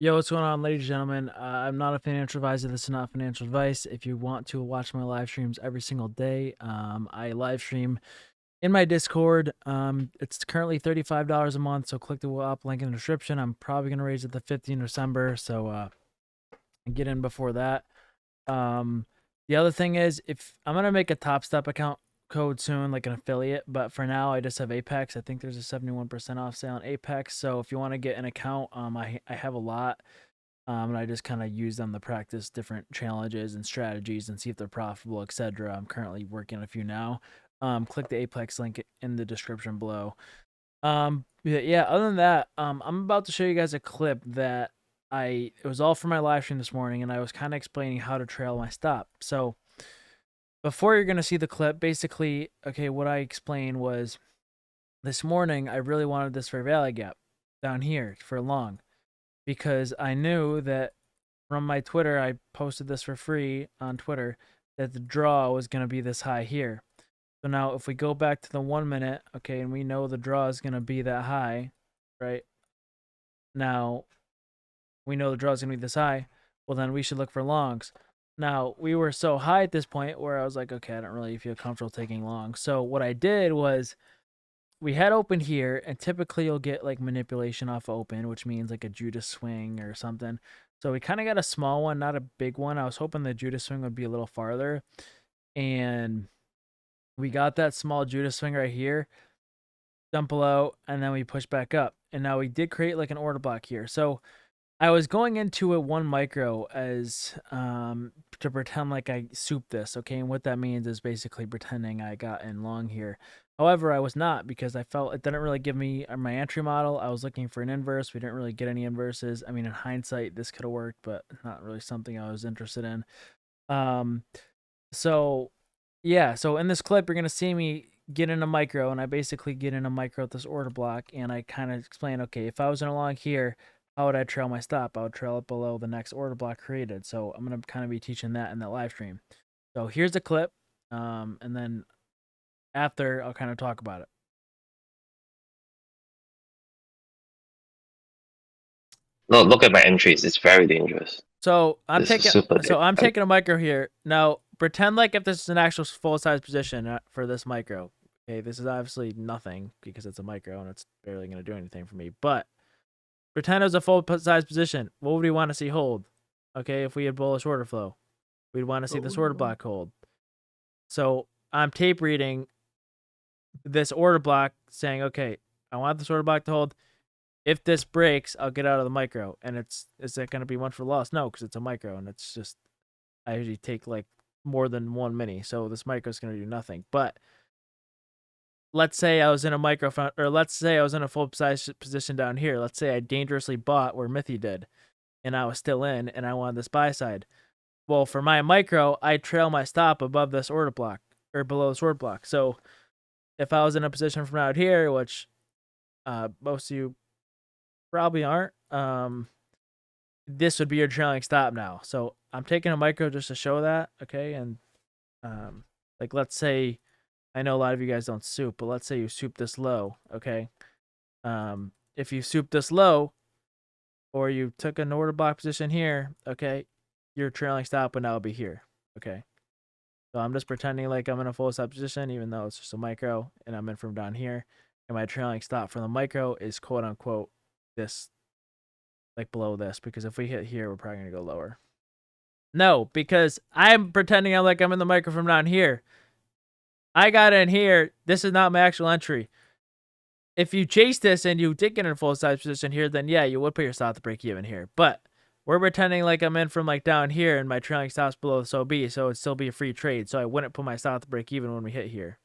Yo, what's going on, ladies and gentlemen? I'm not a financial advisor. This is not financial advice. If you want to watch my live streams every single day, I live stream in my Discord. It's currently $35 a month, so click the up link in the description. I'm probably going to raise it to $50 in December, so get in before that. The other thing is, if I'm going to make a topstep account code soon, like an affiliate, but for now I just have Apex. I think there's a 71% off sale on Apex, so if you want to get an account, I have a lot, and I just kind of use them to practice different challenges and strategies and see if they're profitable, etc. I'm currently working on a few now. Click the Apex link in the description below. Yeah, other than that, I'm about to show you guys a clip that it was all for my live stream this morning, and I was kind of explaining how to trail my stop. So before you're going to see the clip, basically, okay, what I explained was this morning, I really wanted this fair value gap down here for long because I knew that from my Twitter, I posted this for free on Twitter, that the draw was going to be this high here. So now if we go back to the 1 minute, okay, and we know the draw is going to be that high, right? Now, we know the draw is going to be this high. Well, then we should look for longs. Now, we were so high at this point where I was like, okay, I don't really feel comfortable taking long. So what I did was we had open here, and typically you'll get like manipulation off open, which means like a Judas swing or something. So we kind of got a small one, not a big one. I was hoping the Judas swing would be a little farther. And we got that small Judas swing right here, dump below, and then we push back up. And now we did create like an order block here. So I was going into it 1 micro as to pretend like I souped this, okay? And what that means is basically pretending I got in long here. However, I was not, because I felt it didn't really give me my entry model. I was looking for an inverse. We didn't really get any inverses. I mean, in hindsight, this could have worked, but not really something I was interested in. So yeah, so in this clip, you're going to see me get in a micro, and I basically get in a micro with this order block, and I kind of explain, okay, if I was in a long here, how would I trail my stop? I would trail it below the next order block created. So I'm going to kind of be teaching that in that live stream. So here's the clip, and then after, I'll kind of talk about it. No, look at my entries. It's very dangerous. So I'm This is taking super taking a micro here. Now pretend like if this is an actual full size position for this micro. Okay, this is obviously nothing because it's a micro and it's barely going to do anything for me. But pretend it was a full size position. What would we want to see hold? Okay, if we had bullish order flow, we'd want to see this order block hold. So I'm tape reading this order block saying, okay, I want this order block to hold. If this breaks, I'll get out of the micro. And is that going to be one for loss? No, because it's a micro, and it's just, I usually take like more than 1 mini, so this micro is going to do nothing. But let's say I was in a micro front, or let's say I was in a full size position down here. Let's say I dangerously bought where Mithy did, and I was still in, and I wanted this buy side. Well, for my micro, I trail my stop above this order block, or below this order block. So if I was in a position from out here, which most of you probably aren't, this would be your trailing stop now. So I'm taking a micro just to show that, okay? And like, let's say, I know a lot of you guys don't soup, but let's say you soup this low, okay? If you soup this low, or you took an order block position here, okay, your trailing stop would now be here, okay? So I'm just pretending like I'm in a full stop position, even though it's just a micro, and I'm in from down here, and my trailing stop from the micro is quote unquote this, like below this, because if we hit here, we're probably gonna go lower. No, because I'm pretending I'm in the micro from down here. I got in here. This is not my actual entry. If you chase this and you did get in a full size position here, then yeah, you would put your stop to break even here. But we're pretending like I'm in from like down here, and my trailing stop's below the SOB, so it'd still be a free trade. So I wouldn't put my stop to break even when we hit here.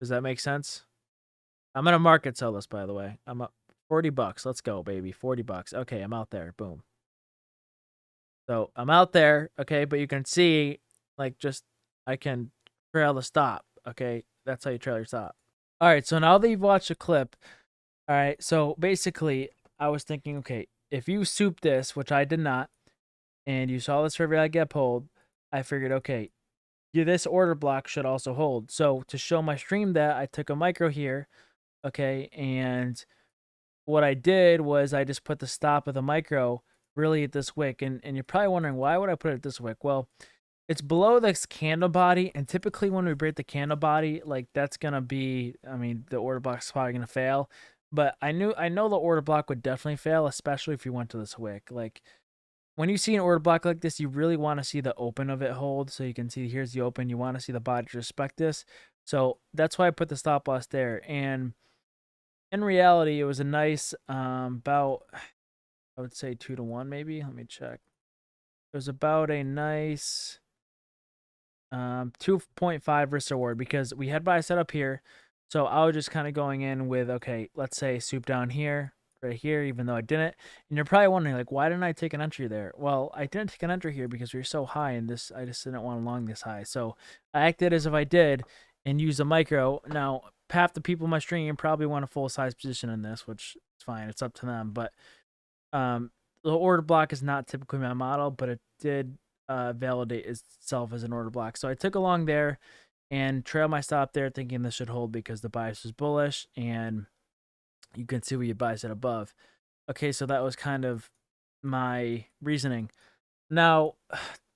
Does that make sense? I'm gonna market sell this, by the way. I'm up $40. Let's go, baby. $40. Okay, I'm out there. Boom. So I'm out there, okay, but you can see, like, just, I can trail the stop, okay? That's how you trail your stop. All right, so now that you've watched the clip, all right, so basically, I was thinking, okay, if you soup this, which I did not, and you saw this fair value gap hold, I figured, okay, this order block should also hold. So to show my stream that, I took a micro here, okay, and what I did was I just put the stop of the micro really at this wick. And you're probably wondering, why would I put it at this wick? Well, it's below this candle body, and typically when we break the candle body, like that's gonna be, I mean, the order block's probably gonna fail. But I know the order block would definitely fail, especially if you went to this wick. Like when you see an order block like this, you really want to see the open of it hold, so you can see here's the open. You want to see the body to respect this, so that's why I put the stop loss there. And in reality, it was a nice about, I would say 2-1 maybe. Let me check. It was about a nice 2.5 risk reward because we had buy set up here. So I was just kind of going in with, okay, let's say soup down here, right here, even though I didn't. And you're probably wondering, like, why didn't I take an entry there? Well, I didn't take an entry here because we were so high, and this, I just didn't want to long this high. So I acted as if I did and used a micro. Now, half the people in my stream probably want a full size position in this, which is fine. It's up to them. But the order block is not typically my model, but it did validate itself as an order block. So I took along there and trailed my stop there, thinking this should hold because the bias was bullish, and you can see we had bias it above. Okay, so that was kind of my reasoning. Now,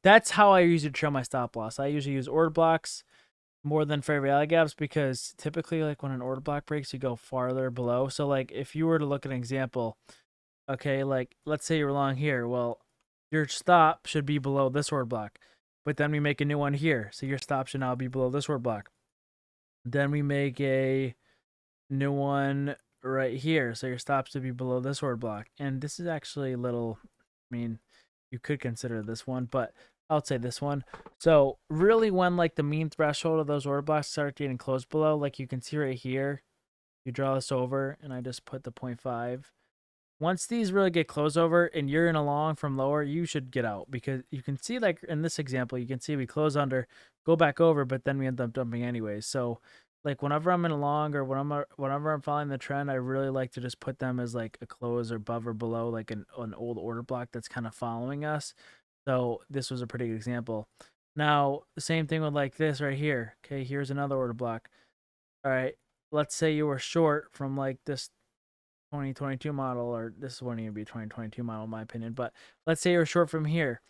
that's how I usually trail my stop loss. I usually use order blocks more than fair value gaps because typically, like when an order block breaks, you go farther below. So, like if you were to look at an example, okay, like let's say you're long here. Well, your stop should be below this order block, but then we make a new one here. So your stop should now be below this order block. Then we make a new one right here. So your stop should be below this order block. And this is actually a little, I mean, you could consider this one, but I'll say this one. So really when like the mean threshold of those order blocks start getting close below, like you can see right here, you draw this over and I just put the 0.5. Once these really get close over and you're in a long from lower, you should get out because you can see, like in this example, you can see we close under, go back over, but then we end up dumping anyways. So like whenever I'm in a long or whenever I'm following the trend, I really like to just put them as like a close or above or below, like an old order block that's kind of following us. So this was a pretty good example. Now, the same thing with like this right here. Okay, here's another order block. All right, let's say you were short from like this 2022 model, or this wouldn't even be 2022 model in my opinion, but let's say you're short from here.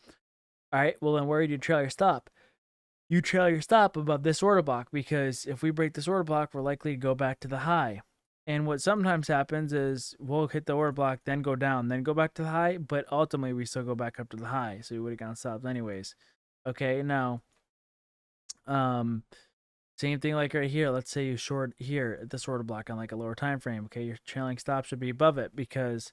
All right, well then where do you trail your stop? You trail your stop above this order block because if we break this order block, we're likely to go back to the high. And what sometimes happens is we'll hit the order block, then go down, then go back to the high, but ultimately we still go back up to the high. So you would have gotten stopped anyways. Okay, now same thing like right here. Let's say you short here at this order block on like a lower time frame. Okay, your trailing stop should be above it because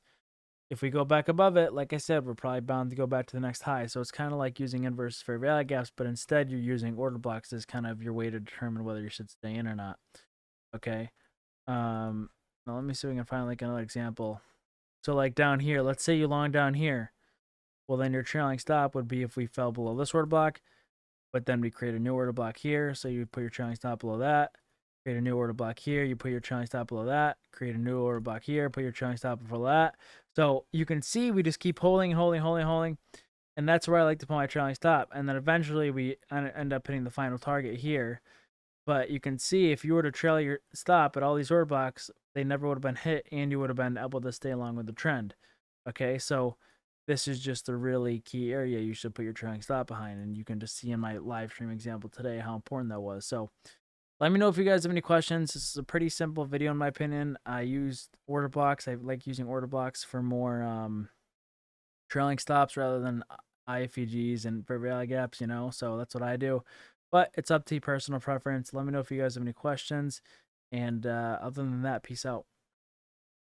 if we go back above it, like I said, we're probably bound to go back to the next high. So it's kind of like using inverse fair value gaps, but instead you're using order blocks as kind of your way to determine whether you should stay in or not. Okay. Now let me see if we can find like another example. So like down here, let's say you long down here. Well, then your trailing stop would be if we fell below this order block, but then we create a new order block here. So you put your trailing stop below that, create a new order block here, you put your trailing stop below that, create a new order block here, put your trailing stop below that. So you can see we just keep holding, and that's where I like to put my trailing stop. And then eventually we end up hitting the final target here. But you can see if you were to trail your stop at all these order blocks, they never would have been hit, and you would have been able to stay along with the trend. Okay, so this is just a really key area you should put your trailing stop behind, and you can just see in my live stream example today how important that was. So let me know if you guys have any questions. This is a pretty simple video in my opinion. I used order blocks. I like using order blocks for more trailing stops rather than IFEGs and fair value gaps, you know, so that's what I do. But it's up to your personal preference. Let me know if you guys have any questions. And other than that, peace out.